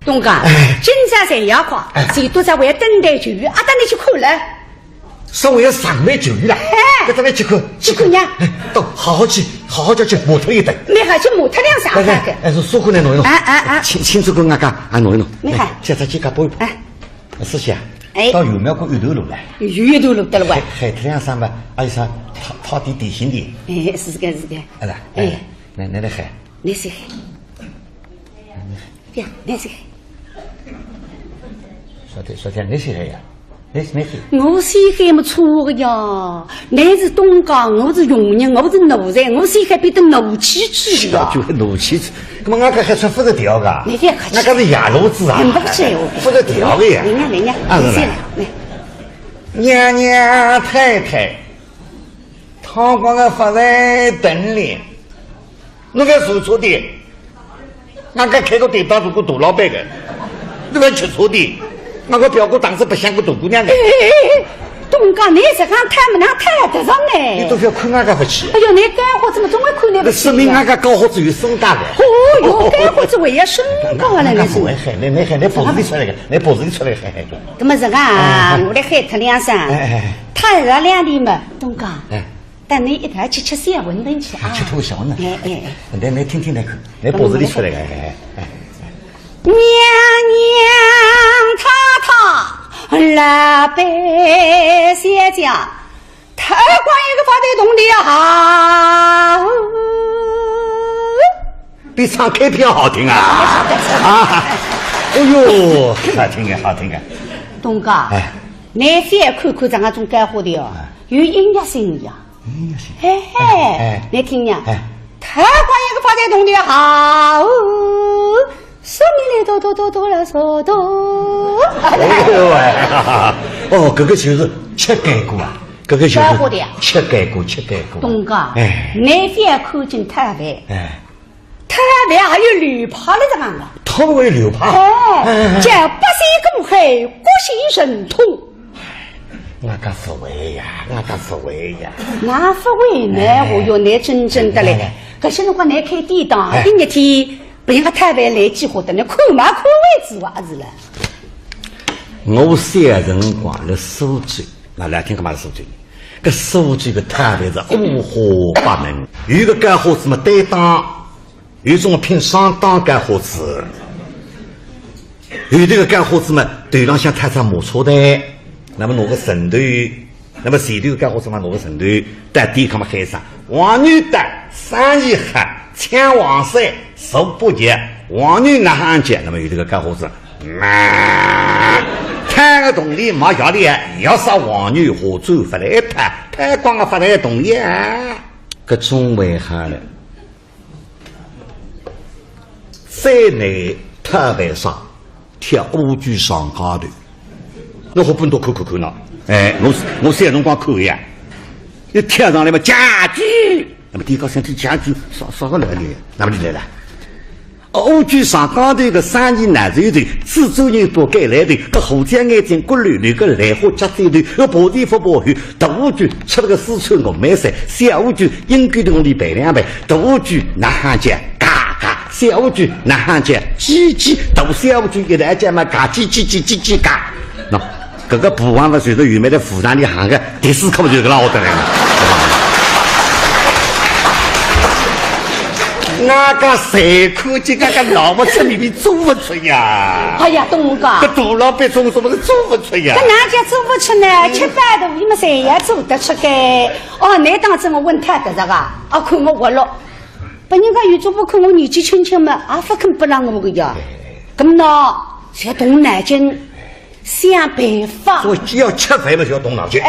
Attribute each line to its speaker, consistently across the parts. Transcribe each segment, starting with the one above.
Speaker 1: 东哥，今朝才要快，谁都在为等待球员，等你去看了。
Speaker 2: 稍微要上位球员了，等你去看，
Speaker 1: 去看呀！
Speaker 2: 到好好去模特一等。
Speaker 1: 你还去模特两上班个？
Speaker 2: 是苏姑娘弄一弄。亲自跟俺讲，弄一弄。
Speaker 1: 你看，
Speaker 2: 现在去干包。思琪啊，到有苗过鱼头路来。
Speaker 1: 鱼头路得了哇！
Speaker 2: 海特两上班，阿姨说泡点点心的。
Speaker 1: 是个。
Speaker 2: 来海。
Speaker 1: 你是海。呀，你是海。
Speaker 2: 说的你是海呀？
Speaker 1: 我是海么错的呀！你是东港，我是佣人，我是奴才，我是海边的奴妻子
Speaker 2: 呀！就是奴妻子，那么俺个还穿不着调噶？
Speaker 1: 你别客气，
Speaker 2: 俺个是野路子啊！
Speaker 1: 不客气哦，
Speaker 2: 不着调的呀！
Speaker 1: 来，你先来。
Speaker 2: 娘娘太太，堂官的发在等里，那个说错的，俺个开个店当做个大老板的，那个吃错的。那个表哥当时不像个大姑娘的。
Speaker 1: 东哥，你这讲他们俩太得上呢。
Speaker 2: 你都不要看俺个不起。
Speaker 1: 哎呦，你干活怎么总会看你不起？
Speaker 2: 说明俺个搞活子有身价的。
Speaker 1: 哦哟，干活子为了身高了，
Speaker 2: 你是。你脖子里出来个，你脖子里出来个。
Speaker 1: 怎么这个啊？我来海特两声。他热两点嘛，东哥。等你一台吃小馄饨去啊。
Speaker 2: 吃头小馄饨。你听那个，你脖子里出来个。
Speaker 1: 娘太太来拜谢家，太官一个发的动的好，
Speaker 2: 比唱 K 片好听啊！哎呦，好听啊！
Speaker 1: 东哥，你先看看咱个种干活的哦，有音乐性呀。你听呀，太官一个发的动的好。说明来多了说多。
Speaker 2: 这个就是吃干锅啊，这个就是吃干锅。
Speaker 1: 东哥，你先看见太白，太白还有流派的这样的。
Speaker 2: 他为流派。
Speaker 1: 叫百岁公海，国姓神通。
Speaker 2: 那个不为呀。
Speaker 1: 那不为呢？我哟，你真的嘞。可现在我来开店当，第二天。不应该太白来计划的，你看嘛看位置哇是了。
Speaker 2: 我三人光了数据，那来听干嘛的数据？这数据个太白是五花八门，有个干活子嘛担当，有种拼上当干活子，有这个干活子嘛头上像太上马车的，那么拿个绳头，那么前头个干活子嘛拿个绳头，在地看嘛海上，王女的三一黑。抢王色手不洁，王女那行节，那么有这个干活子，看个动力没压力，要杀王女和走发来一拍，太光个发来动力啊！个中为哈了，在内特别上贴乌龟上高头，那好本多看了，我三辰光看呀，一贴上来嘛家具。那么地高身体家具少个来的，那么就来了。乌龟上高头个生意男人头，蜘蛛人不该来的，个虎将眼睛骨溜溜个来火夹嘴头，个破地不破后，大乌龟吃了个四川我没塞，小乌龟应该同里摆两摆，大乌龟那行家嘎嘎，小乌龟那行家叽叽，大小乌龟一来讲嘛嘎叽叽嘎，喏，这个不忘了随着原来的湖南里行个第四课就给老得来了。那个谁看见那个老不出里面做不出呀？
Speaker 1: 哎呀，东哥，
Speaker 2: 这大老板做什么是做不出呀？
Speaker 1: 这哪家做不出呢？吃饭的你们谁也做得出的？哦，你当真我问他的这个？啊，看我活了，把人家有做不看我年纪轻轻嘛，啊，不肯不让我个呀。咁呢，要动脑筋，想办法。
Speaker 2: 所以要吃饭嘛，就要动脑筋。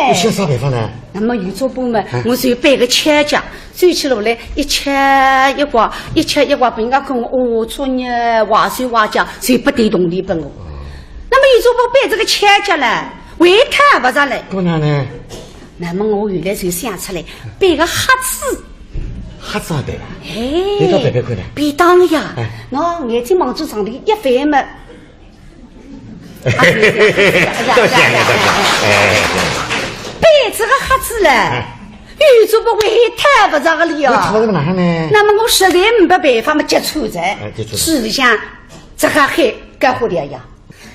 Speaker 2: 你想啥办法呢？
Speaker 1: 那么有做不嘛？我是有摆个切架。走起路来一切一挂，不应该跟我做呢，话水话讲，谁不对动力本我。那么有做不摆这个切架了，为他不上来。
Speaker 2: 不然呢？
Speaker 1: 那么我原来就想出来摆个盒子。
Speaker 2: 盒子对吧？你到摆块呢？
Speaker 1: 便当呀，那眼睛望住上头一翻嘛。
Speaker 2: 到现在
Speaker 1: 摆这个盒子了。有做不会太不着个了。
Speaker 2: 那哪呢？
Speaker 1: 那么我实在没办法嘛，接触着，市里向这个还干活的呀？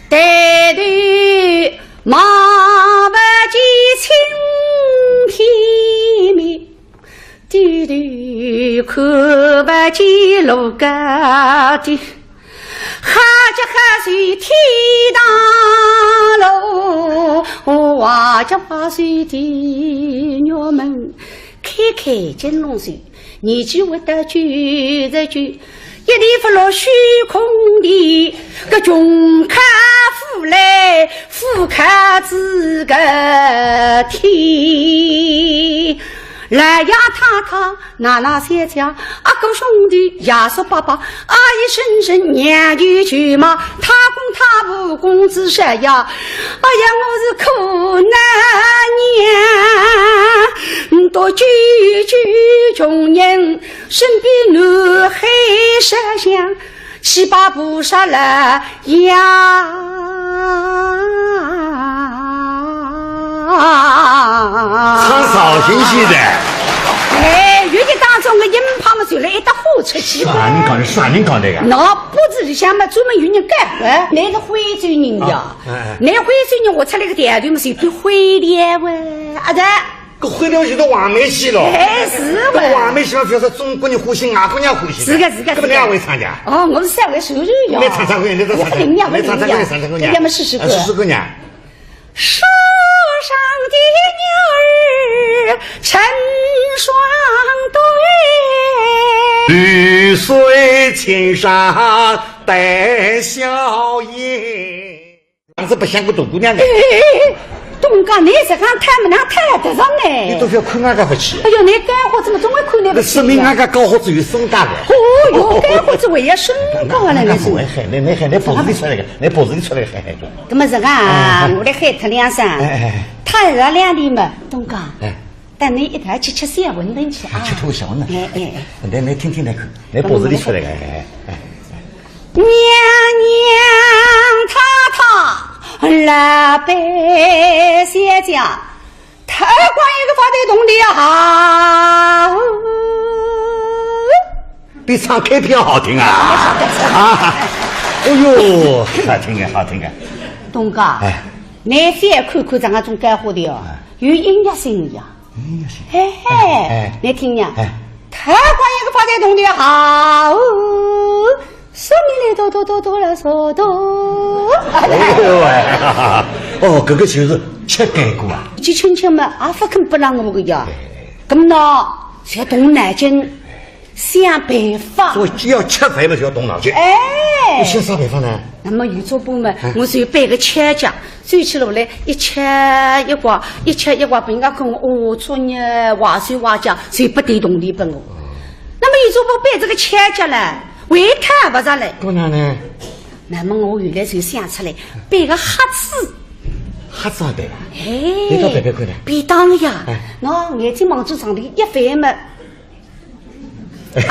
Speaker 1: 带头马不及青天面，低头看不见路高的。哈家哈水天大路，哇家花水的鸟们开开金龙水，年纪活得久日久，一地不落虚空的个穷卡富来富卡子个天。来呀太太奶奶三家阿哥兄弟爷叔爸爸阿姨婶婶娘舅舅妈他公他婆公子婶呀，哎呀我是苦难娘，多句句穷人身边南海山乡七八不杀了呀。
Speaker 2: 唱绍兴戏的。
Speaker 1: 哎，粤语当中的音旁嘛，就来一搭火出去。
Speaker 2: 啥人讲的？啥人讲的呀？
Speaker 1: 那不是里向嘛，专门有人干活。那是徽州人呀，那徽州人我出来个电台嘛，是对徽联喂，啊的。
Speaker 2: 个徽联就是黄梅戏了。
Speaker 1: 哎，是喂。
Speaker 2: 黄梅戏嘛，就是中国人欢喜，外国人欢喜。
Speaker 1: 是个是个。
Speaker 2: 搿么两位参加？
Speaker 1: 哦，我是三位手艺呀。
Speaker 2: 来唱唱歌，你这唱唱。来唱唱歌，唱唱歌呀。
Speaker 1: 要么试试歌。
Speaker 2: 试试歌呢。
Speaker 1: 树上的鸟儿成双对，
Speaker 2: 绿水青山带笑颜。当时不像个大姑娘的。
Speaker 1: 东家你是讲他们俩太得上呢？
Speaker 2: 你都不要看俺家不起。
Speaker 1: 哎呦，你干活怎么总会看那不起？
Speaker 2: 说明俺家搞好子有身价的。
Speaker 1: 哦哟，干活子为了身高了，那是。
Speaker 2: 你脖子里出来个，你脖子里出来个海海的。
Speaker 1: 怎么是啊？我来海特两声。他热两里嘛，东家。但你一台吃三文顿去啊。
Speaker 2: 吃头香呢。来听听来看，你脖子里出来个。
Speaker 1: 娘娘太太来拜仙家，太官一个发的动力好，
Speaker 2: 比唱 K 片好听啊！啊，哎呦，好听啊，好听啊！
Speaker 1: 东哥，你先看看咱个种干活的哦，有音乐性的呀。音乐性。哎，你听呀，太官一个发的动力好。说你来多了说多。
Speaker 2: 哦，这个就是吃干锅啊！
Speaker 1: 这亲戚们也不肯不让我个呀。那么呢，在动脑筋想办法。
Speaker 2: 所以只要吃饭嘛，就要动脑筋。
Speaker 1: 哎，
Speaker 2: 想啥办法呢？
Speaker 1: 那么有做部门，我就摆个切架，走起路来一切一挂，一切一挂，被人家跟我哦，做呢话水话讲，谁不对动力本我。那么有做部摆这个切架呢？为看不上来，
Speaker 2: 不然呢？
Speaker 1: 那么我原来就想出来摆个盒子，
Speaker 2: 盒子也对吧？
Speaker 1: 你
Speaker 2: 到摆摆看呢？
Speaker 1: 便当呀，那眼睛望住上头一翻嘛，
Speaker 2: 多谢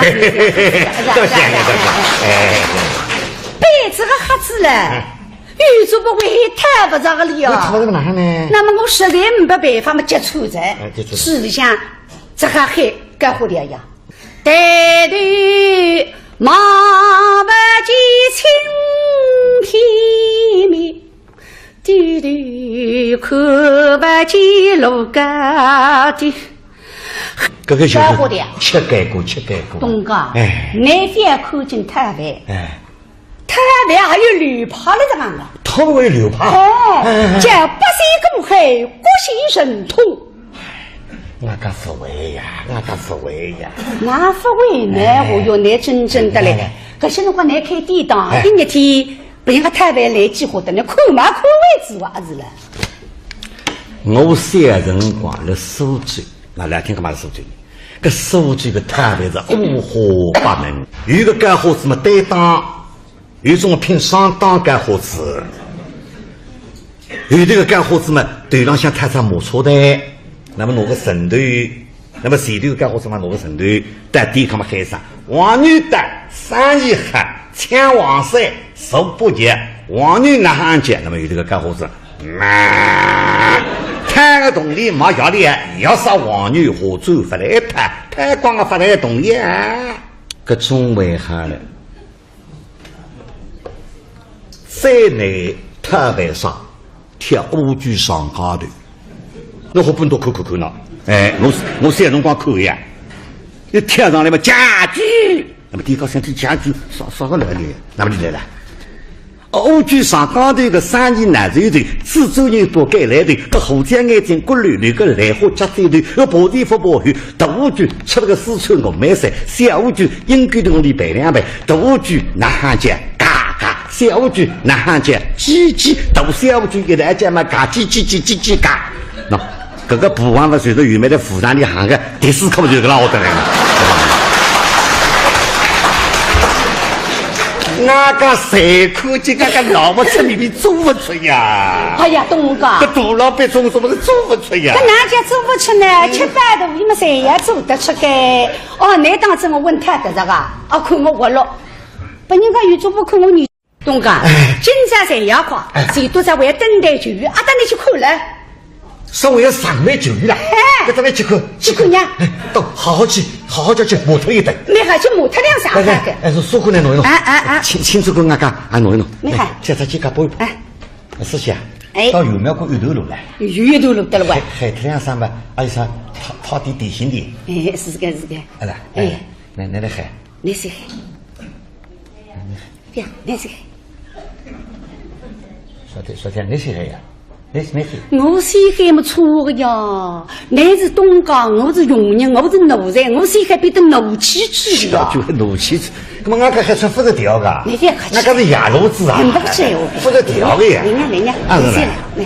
Speaker 2: 你，
Speaker 1: 摆这个盒子嘞，有做不会看不上个了呀。
Speaker 2: 那哪样呢？
Speaker 1: 那么我实在没办法嘛，接触在，是里向这个还干活的呀，带头。马不及青天面，低头看不见路高的。
Speaker 2: 这个就是吃干锅，吃干锅。
Speaker 1: 东哥，你先看见太饭，太饭还有流派了这样的。
Speaker 2: 他为流派。
Speaker 1: 叫百岁公海，国姓神通。
Speaker 2: 俺家不会呀，俺家不会呀。
Speaker 1: 俺不会呢，我哟，你真正的嘞。可现在我来开店当，第二天被人家太太来几伙的，你看嘛看位置哇是了。
Speaker 2: 我三人光了苏州，那来听干嘛苏州？搿苏州的太太是五花八门，有个干活子嘛担当，有种拼上当干活子，有这个干活子嘛头上像踏上马车的。那么拿个绳头，那么前头干活子嘛拿个绳头，在店看嘛喊上王女的生意好，抢黄色手不急，王女那行急，那么有这个干活子，摊个动力没压力，要杀王女和走发来太光个发来动力啊，个中为好了。山内太白上贴乌龟上高头，侬好本多看喏。我三辰光看呀，一贴上来嘛家具，那么地高身体家具少个来的，那么就来了。乌龟上高头个生意难受的，蜘蛛人多改来的，个虎将眼睛骨溜溜个来火夹嘴头，个跑地不跑后，大乌龟吃了个四川我买菜，小乌龟应该的我里摆两摆，大乌龟那行家嘎嘎，小乌龟那行家叽叽，大小乌龟一来讲嘛嘎叽叽叽叽叽嘎，喏，这个不忘了随着原来的复旦里行个第四课就给老得来了。那个谁科技那个老不出里面做不出呀！
Speaker 1: 哎呀，东哥，
Speaker 2: 这大老板做什么是做不出呀？
Speaker 1: 这哪家做不出呢？吃饭的你们谁也做得出个？哦，那当真我问他的这个，哦，看我活了，把人家有做不看我女东哥，今朝谁也夸，谁都在为等待球员，等你去看了。
Speaker 2: 稍微要上来球员了，给咱们去看，
Speaker 1: 去看呀！
Speaker 2: 到好好去磨脱一顿。
Speaker 1: 你还去磨脱两啥个？
Speaker 2: 哎，是苏姑娘弄一弄。清楚跟俺讲，弄一弄。
Speaker 1: 你看，
Speaker 2: 现在去搞包一包。师姐，到有苗过芋头路来。
Speaker 1: 芋头路得了哇！
Speaker 2: 海特两三吧，还有啥掏点点心的。
Speaker 1: 是个。
Speaker 2: 来，来海。
Speaker 1: 你是海。别，你是海。
Speaker 2: 说天，你是海呀？
Speaker 1: 我是海么错个呀！你是东江，我是永宁，我是奴才，我是海变得奴气质的呀！
Speaker 2: 就是奴气质，那么俺个还穿不是调个？
Speaker 1: 你别客气，
Speaker 2: 俺个是野路子啊！
Speaker 1: 很不起
Speaker 2: 不是调的呀！
Speaker 1: 来，来，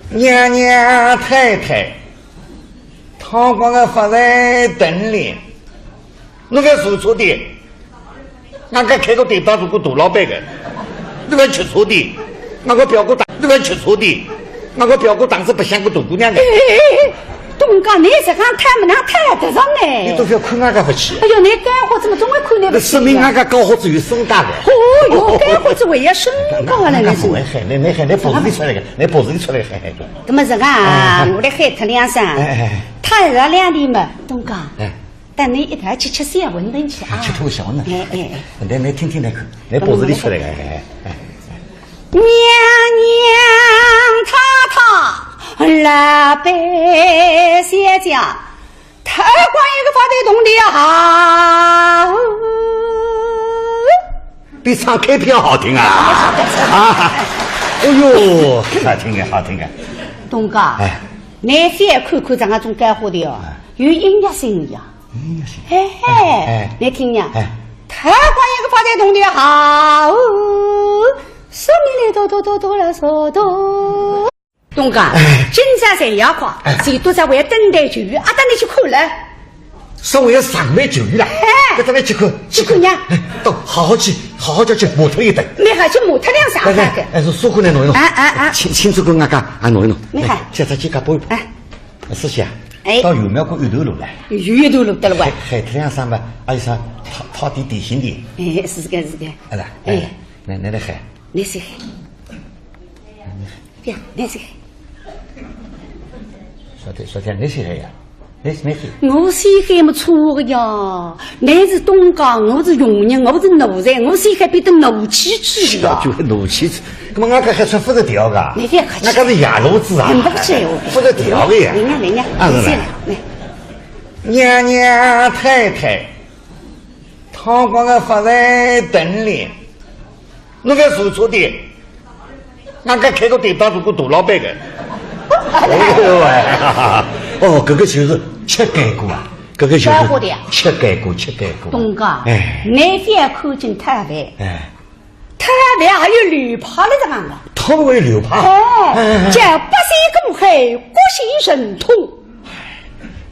Speaker 2: 娘娘太太，堂光个发在等里，那个说错的，俺个开个店当做个大老板的，那个吃错的。那个表哥当，那个吃错的，那个表哥当时不像个大姑娘的。
Speaker 1: 东哥，你是讲他们俩谈得上呢？
Speaker 2: 你都不要看俺个不起。
Speaker 1: 哎呦，你干活怎么总会看那不起？
Speaker 2: 说明俺个高好子有身价的。
Speaker 1: 哦哟，干活子为也身高了，你是？
Speaker 2: 你脖子里出来个，你脖子里出来海。
Speaker 1: 怎么是啊？我来海他两声。他这两地嘛，东哥。但你一台吃三文顿去啊？
Speaker 2: 吃头小呢。来听听那个，你脖子里出来个。
Speaker 1: 娘娘太太来拜仙家，太官一个发的动的好，
Speaker 2: 比唱 K 片好听啊！哎呦，好听啊！
Speaker 1: 东哥，你先看看咱个种干活的哦，有音乐性的呀。你听呀，太官一个发的动的好。说明来多了说多，东哥，今朝谁也夸，谁都在为等待球员，等你去看了。
Speaker 2: 稍微要上来球员了，给咱们去看
Speaker 1: 呀！
Speaker 2: 到好好去磨脱一顿。
Speaker 1: 你还去磨脱两啥个？
Speaker 2: 是苏姑娘弄一弄。清楚跟俺讲，弄一弄。
Speaker 1: 你看，
Speaker 2: 现在去搞包一包。师姐，到有苗过芋头路来。
Speaker 1: 芋头路得了哇！
Speaker 2: 海特两三吧，还有啥掏点点心的。
Speaker 1: 是个。
Speaker 2: 来海。
Speaker 1: 你是海，别，你是海。
Speaker 2: 说天，你是海呀？你是
Speaker 1: 我是海么错个呀！你是东江，我是永宁，我是奴才，我是海变得奴气质的呀！
Speaker 2: 就是奴气质，那么俺个还穿不是调个？
Speaker 1: 你别客气，
Speaker 2: 俺个是野路子啊！
Speaker 1: 很不起
Speaker 2: 不是调的呀！
Speaker 1: 来，
Speaker 2: 娘娘太太，堂光个发在等里。那个说错的，俺个开个店当做个大老板的。这个就是吃干锅啊，这个就是吃干锅。
Speaker 1: 东哥，你先看见太白，太白还有流派的这样的。
Speaker 2: 他们有流派。
Speaker 1: 叫八仙过海，国姓神通。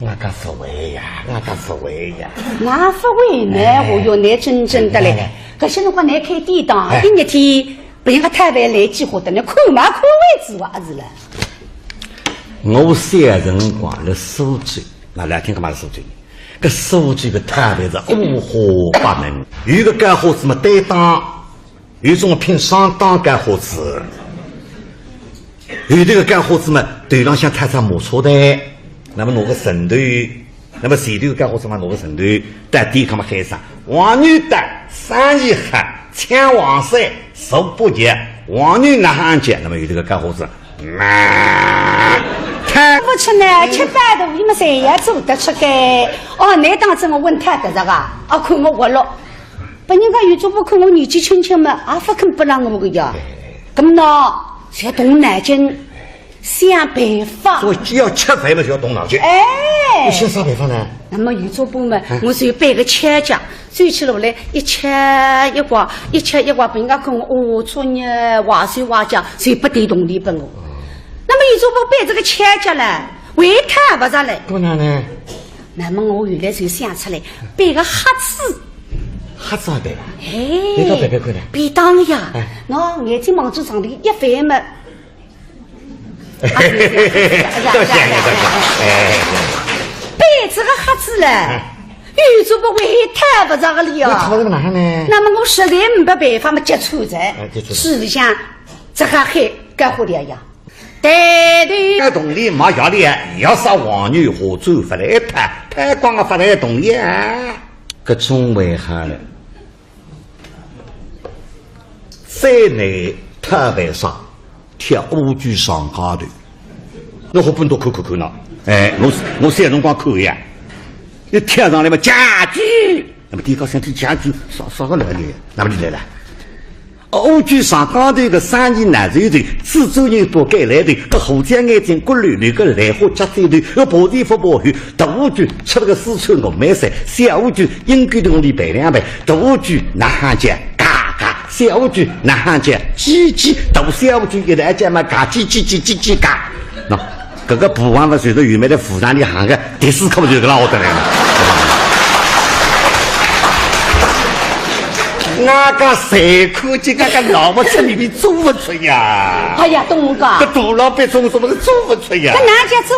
Speaker 2: 俺个不会呀。
Speaker 1: 俺不会呢，我哟，你真的嘞。可是如果你开店当，第二天不应该太白来计划的，你看嘛看位置哇是了。
Speaker 2: 我三人光了数据，那来听干嘛数据？个数据个太白是五花八门，有个干活子嘛担当，有种拼上当干活子，有这个干活子嘛头上像太上磨错的，那么拿个绳头，那么前头干活子嘛拿个绳头，带抵抗嘛海上，往女带生意黑，抢王帅受不节，王女那汉节，那么有这个干活子，看
Speaker 1: 不吃呢，吃饭的你们谁也做得出个？哦，那当真我问他的这个，啊，看我活了，把人家有做不看我年纪轻轻嘛，啊，不肯不让我个呀。咁么呢，就要动脑筋，想办法。
Speaker 2: 所以要吃饭嘛，就要动脑筋。
Speaker 1: 哎，
Speaker 2: 你想啥办法呢？
Speaker 1: 那么有做不嘛，我就摆个切架，走起路来一切一挂，一切一挂，被人家看我哦，做呢话水话讲，谁不对动力本我。那么有做不摆这个切架了，为他不上来。
Speaker 2: 不然呢？
Speaker 1: 那么我原来就想出来摆个盒子。
Speaker 2: 瞎子对吧？
Speaker 1: 哎，
Speaker 2: 你到别看呢？
Speaker 1: 便当呀，那眼睛望住上头一翻嘛。
Speaker 2: 多谢你，哎，
Speaker 1: 摆这个盒子了，有做不为他不上个了。
Speaker 2: 那他怎么哪呢？
Speaker 1: 那么我实在没办法嘛，接触在，实际上这个还干活的呀。对。
Speaker 2: 这动力没压力，要杀王女和走发来拍光个发来动力啊！个中为哈了。山内特别上贴乌龟上高头，我好本多看呢。哎，我三辰光看呀，一贴上来嘛家具，那么地高想听家具少个来呢，哪么就来了？乌龟上高头个生意难受头，四周人多改来头，个后天眼睛骨溜溜个来火夹嘴头，个薄地不薄厚，大乌龟吃了个四川糯米饭，小乌龟应该同里备两杯，大乌龟那行家。小乌龟那行家叽叽，大小乌龟一来讲嘛，嘎叽嘎。喏，这个补完了随着原来的府上里行个第四课就是个老得来了。那个谁科技个老不出里面做不出呀？
Speaker 1: 哎呀，东哥，
Speaker 2: 这大老板做不出呀？
Speaker 1: 这哪家做？